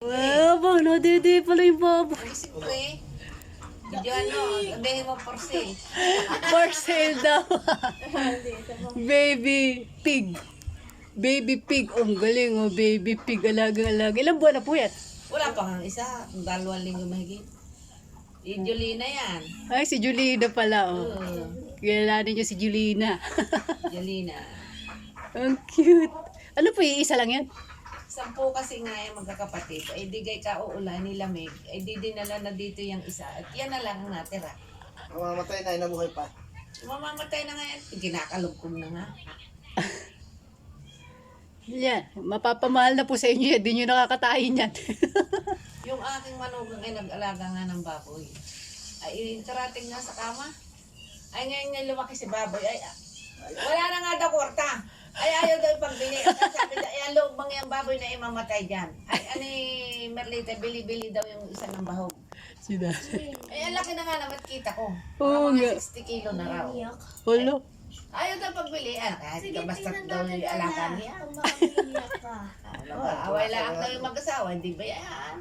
Wow, nadidi pala yung baba. Ay, siyempre. Diyan no, sabihin mo for sale. For sale daw. Baby pig. Baby pig. Oh, ang galing oh, baby pig. Alaga-alaga. Ilang buwan na po yan? Wala pa kang isa, 2 linggo mahigit. Yung Jolina yan. Ay, si Julina pala oh. Kilalanin niyo si Julina. Jolina. Ang cute. Ano po, isa lang yan? 10 kasi nga yung magkakapatid. Ay di gay ka uulan ni lamig. Ay di dinala na dito yung isa. At yan na lang ang natira. Mamamatay na, nabuhay pa. Mamamatay na nga yan. Kinakalugkong na nga. Yan, mapapamahal na po sa inyo yan. Di nyo nakakatayin yan. Yung aking manugang ay nag-alaga nga ng baboy. Ay karating nga sa kama. Ay ngayon nga lumaki si baboy. Ay wala na nga daw kwarta. Ay ayaw daw ipagbili. At sabi daw, ay loob bang yung baboy na imamatay dyan. Ay ani Merlita, bili-bili daw yung isa ng bahog. Sina? Ay ang laki na nga naman kita ko. Oo Mga nga. 60 kilo na raw. Holo. Ayaw daw pagbili. Kahit ka basta daw yung alaga niya. Kung makakaiyak ka. Away lang daw yung mag-asawa. Hindi ba yan?